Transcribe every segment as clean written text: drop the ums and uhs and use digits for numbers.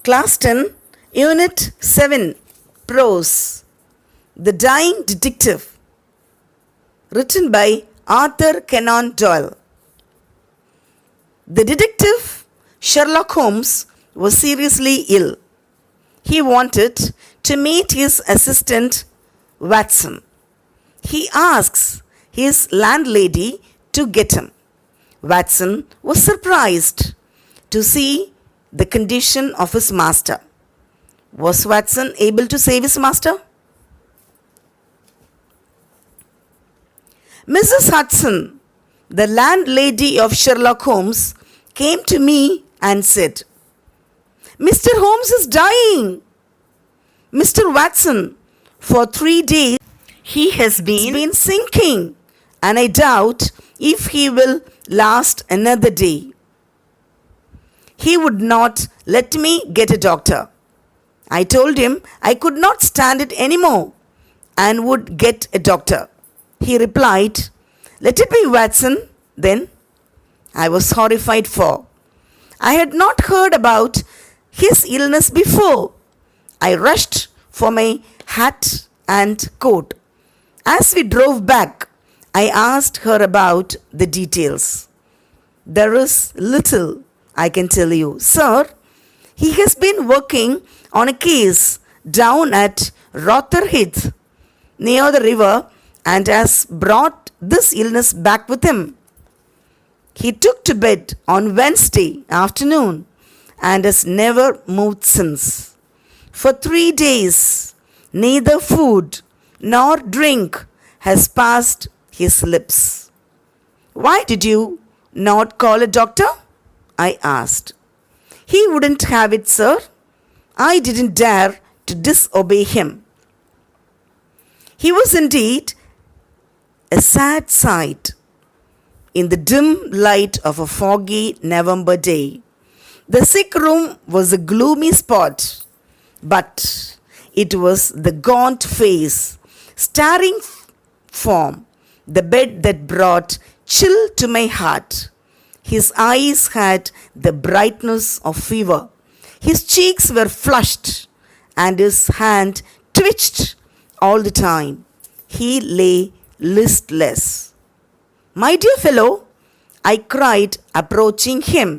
Class 10, Unit 7, Prose, The Dying Detective, written by Arthur Conan Doyle. The detective, Sherlock Holmes, was seriously ill. He wanted to meet his assistant, Watson. He asks his landlady to get him. Watson was surprised to see the condition of his master. Was Watson able to save his master? Mrs. Hudson, the landlady of Sherlock Holmes, came to me and said, "Mr. Holmes is dying. Mr. Watson, for 3 days he has been sinking, and I doubt if he will last another day. He would not let me get a doctor. I told him I could not stand it anymore and would get a doctor. He replied, 'Let it be Watson, then.' I was horrified, for I had not heard about his illness before. I rushed for my hat and coat. As we drove back, I asked her about the details. 'There is little I can tell you, sir. He has been working on a case down at Rotherhithe, near the river, and has brought this illness back with him. He took to bed on Wednesday afternoon and has never moved since. For 3 days, neither food nor drink has passed his lips.' 'Why did you not call a doctor?' I asked. 'He wouldn't have it, sir. I didn't dare to disobey him.' He was indeed a sad sight in the dim light of a foggy November day. The sick room was a gloomy spot, but it was the gaunt face, staring form, the bed that brought chill to my heart. His eyes had the brightness of fever. His cheeks were flushed, and his hand twitched all the time. He lay listless. 'My dear fellow,' I cried, approaching him.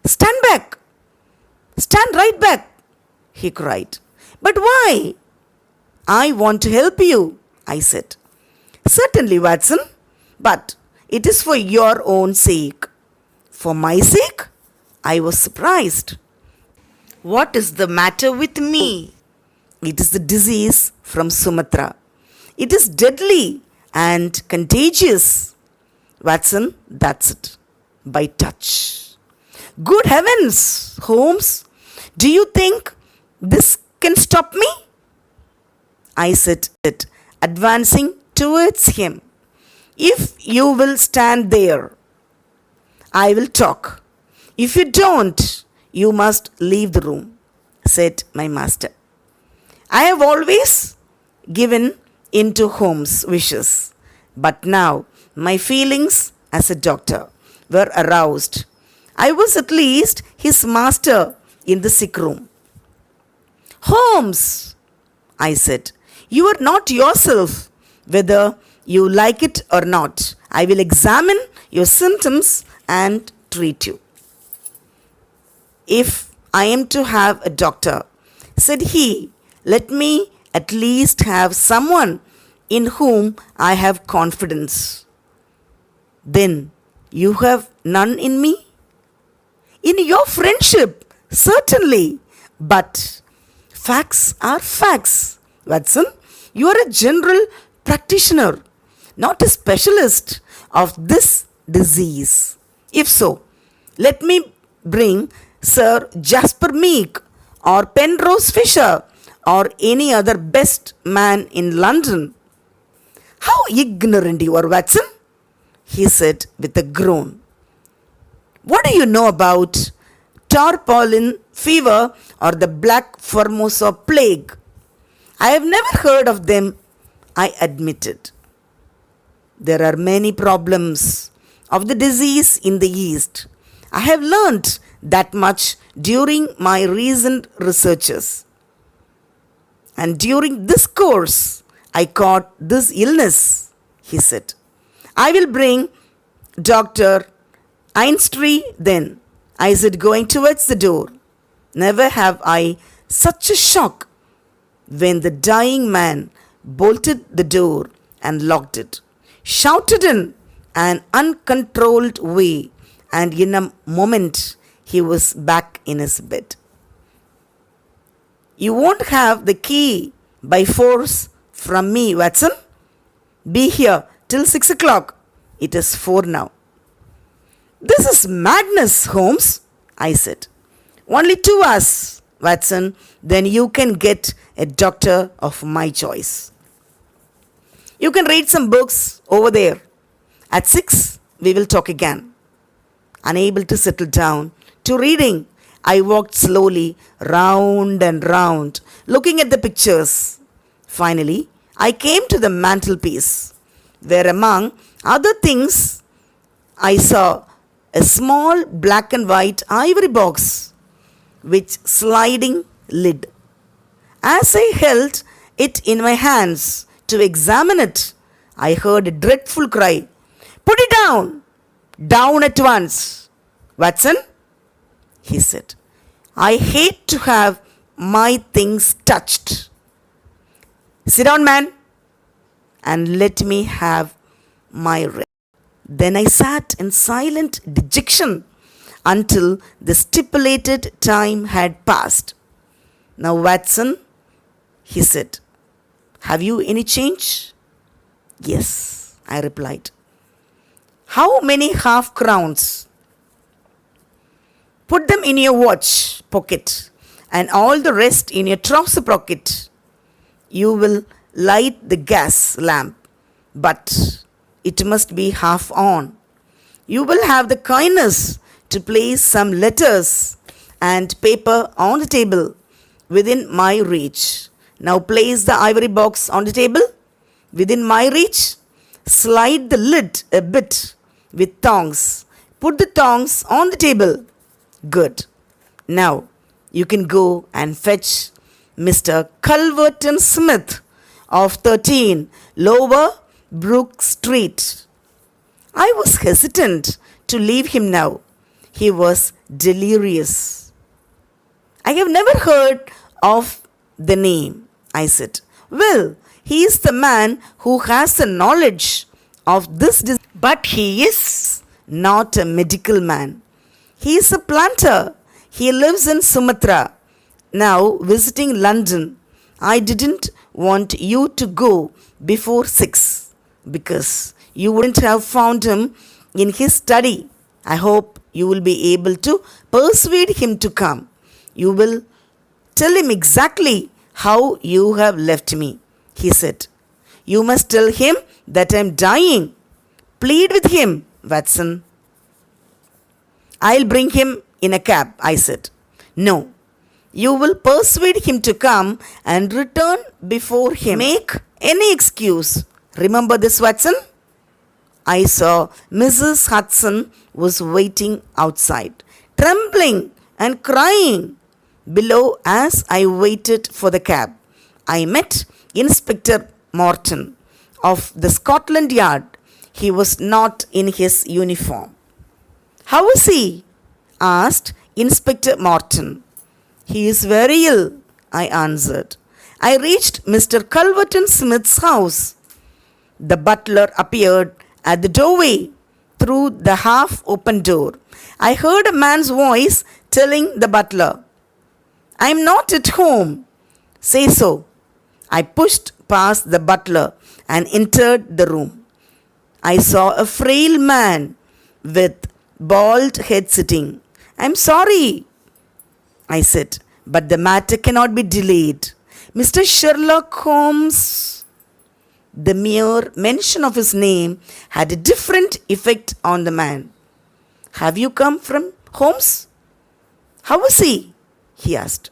'Stand back! Stand right back!' he cried. 'But why?' 'I want to help you,' I said. 'Certainly, Watson, but it is for your own sake.' 'For my sake?' I was surprised. 'What is the matter with me?' 'It is the disease from Sumatra. It is deadly and contagious. Watson, that's it. By touch.' 'Good heavens, Holmes! Do you think this can stop me?' I said, advancing towards him. 'If you will stand there, I will talk. If you don't, you must leave the room,' said my master. I have always given in to Holmes' wishes, but now my feelings as a doctor were aroused. I was at least his master in the sick room. 'Holmes,' I said, 'you are not yourself, whether you like it or not. I will examine your symptoms and treat you.' 'If I am to have a doctor,' said he, 'let me at least have someone in whom I have confidence.' 'Then you have none in me?' 'In your friendship, certainly. But facts are facts, Watson. You are a general practitioner, not a specialist of this disease. If so, let me bring Sir Jasper Meek or Penrose Fisher or any other best man in London.' 'How ignorant you are, Watson,' he said with a groan. 'What do you know about tarpaulin fever or the black Formosa plague?' 'I have never heard of them,' I admitted. 'There are many problems of the disease in the East. I have learnt that much during my recent researches. And during this course, I caught this illness, he said. I will bring Dr. Ainstree then, I said, going towards the door. Never have I such a shock when the dying man bolted the door and locked it, shouted in an uncontrolled way, and in a moment he was back in his bed. You won't have the key by force from me, Watson. Be here till 6 o'clock. It is 4 now. This is madness, Holmes, I said. Only 2 hours, Watson, then you can get a doctor of my choice. You can read some books over there. At 6, we will talk again. Unable to settle down to reading, I walked slowly round and round, looking at the pictures. Finally, I came to the mantelpiece, where among other things, I saw a small black and white ivory box with sliding lid. As I held it in my hands to examine it, I heard a dreadful cry. Put it down! Down at once! Watson, he said, I hate to have my things touched. Sit down, man, and let me have my rest. Then I sat in silent dejection until the stipulated time had passed. Now, Watson, he said, have you any change? Yes, I replied. How many half-crowns? Put them in your watch pocket and all the rest in your trouser pocket. You will light the gas lamp, but it must be half on. You will have the kindness to place some letters and paper on the table within my reach. Now place the ivory box on the table within my reach. Slide the lid a bit with tongs. Put the tongs on the table. Good. Now you can go and fetch Mr. Culverton Smith of 13 Lower Brook Street. I was hesitant to leave him now. He was delirious. I have never heard of the name, I said. Well, he is the man who has the knowledge of this disease, but he is not a medical man. He is a planter. He lives in Sumatra, now visiting London. I didn't want you to go before 6 because you wouldn't have found him in his study. I hope you will be able to persuade him to come. You will tell him exactly how you have left me, he said. You must tell him that I am dying. Plead with him, Watson. I'll bring him in a cab, I said. No, you will persuade him to come and return before him. Make any excuse. Remember this, Watson? I saw Mrs. Hudson was waiting outside, trembling and crying below as I waited for the cab. I met Inspector Morton of the Scotland Yard. He was not in his uniform. How is he? Asked Inspector Morton. He is very ill, I answered. I reached Mr. Culverton Smith's house. The butler appeared at the doorway through the half-open door. I heard a man's voice telling the butler, I am not at home. Say so. I pushed past the butler and entered the room. I saw a frail man with bald head sitting. I am sorry, I said, but the matter cannot be delayed. Mr. Sherlock Holmes. The mere mention of his name had a different effect on the man. Have you come from Holmes? How is he? He asked.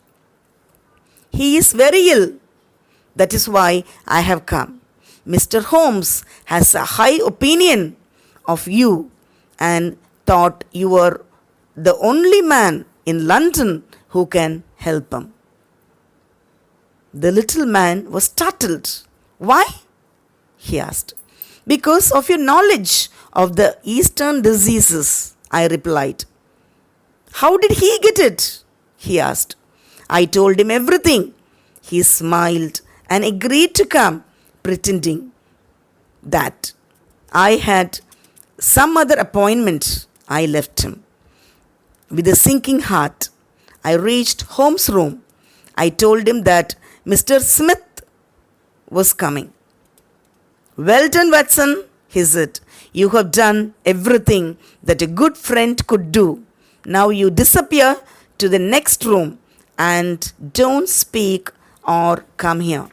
He is very ill. That is why I have come. Mr. Holmes has a high opinion of you and thought you were the only man in London who can help him. The little man was startled. Why? He asked. Because of your knowledge of the Eastern diseases, I replied. How did he get it? He asked. I told him everything. He smiled and agreed to come, pretending that I had some other appointment. I left him. With a sinking heart, I reached Holmes' room. I told him that Mr. Smith was coming. Well done, Watson, he said. You have done everything that a good friend could do. Now you disappear to the next room and don't speak or come here.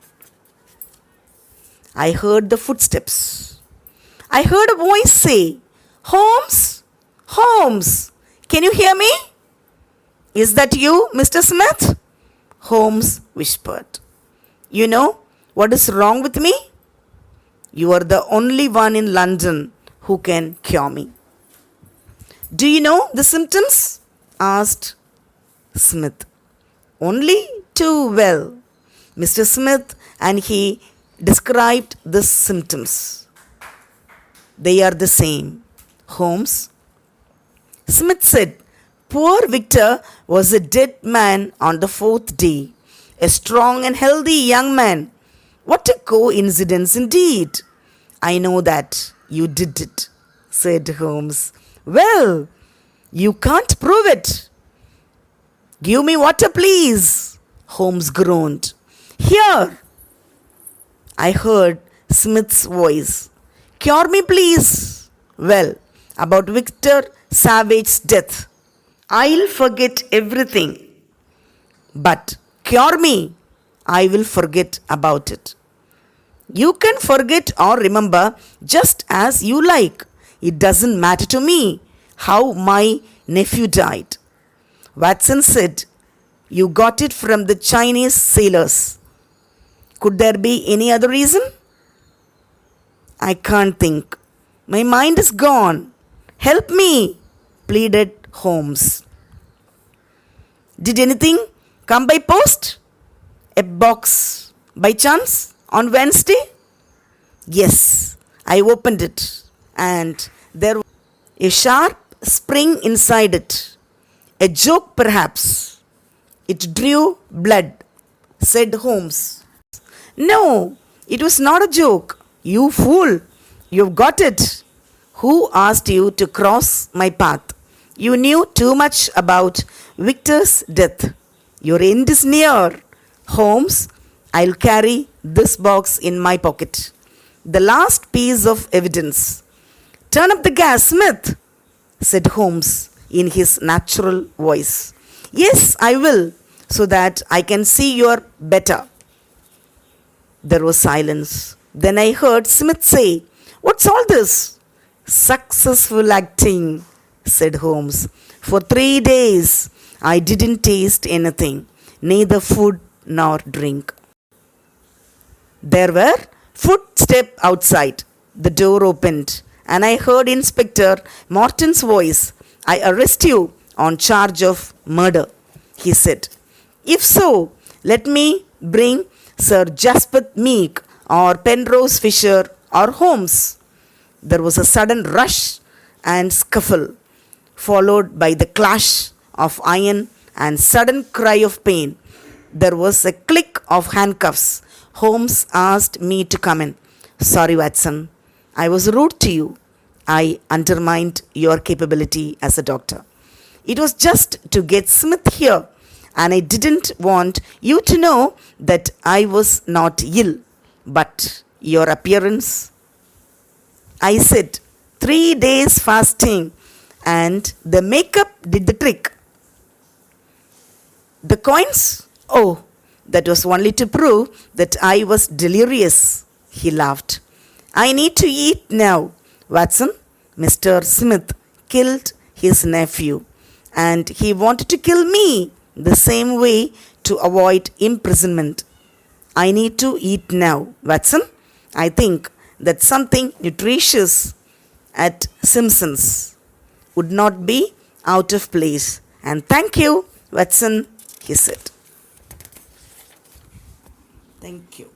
I heard the footsteps. I heard a voice say, Holmes, Holmes, can you hear me? Is that you, Mr. Smith? Holmes whispered. You know what is wrong with me? You are the only one in London who can cure me. Do you know the symptoms? Asked Smith. Only too well. Mr. Smith and he described the symptoms. They are the same. Holmes. Smith said, Poor Victor was a dead man on the fourth day. A strong and healthy young man. What a coincidence indeed. I know that you did it, said Holmes. Well, you can't prove it. Give me water, please, Holmes groaned. Here. I heard Smith's voice. Cure me, please. Well, about Victor Savage's death, I'll forget everything. But cure me, I will forget about it. You can forget or remember just as you like. It doesn't matter to me how my nephew died. Watson said, You got it from the Chinese sailors. Could there be any other reason? I can't think. My mind is gone. Help me, pleaded Holmes. Did anything come by post? A box by chance on Wednesday? Yes, I opened it and there was a sharp spring inside it. A joke perhaps. It drew blood, said Holmes. No, it was not a joke. You fool, you've got it. Who asked you to cross my path? You knew too much about Victor's death. Your end is near. Holmes, I'll carry this box in my pocket. The last piece of evidence. Turn up the gas, Smith, said Holmes in his natural voice. Yes, I will, so that I can see you better. There was silence. Then I heard Smith say, What's all this? Successful acting, said Holmes. For 3 days I didn't taste anything, neither food nor drink. There were footsteps outside. The door opened and I heard Inspector Morton's voice. I arrest you on charge of murder, he said. If so, let me bring Sir Jaspeth Meek or Penrose Fisher or Holmes. There was a sudden rush and scuffle, followed by the clash of iron and sudden cry of pain. There was a click of handcuffs. Holmes asked me to come in. Sorry, Watson. I was rude to you. I undermined your capability as a doctor. It was just to get Smith here, and I didn't want you to know that I was not ill. But your appearance, I said, 3 days fasting, and the makeup did the trick. The coins? Oh, that was only to prove that I was delirious, he laughed. I need to eat now, Watson. Mr. Smith killed his nephew, and he wanted to kill me the same way to avoid imprisonment. I need to eat now, Watson. I think that something nutritious at Simpson's would not be out of place And thank you, Watson, he said. Thank you.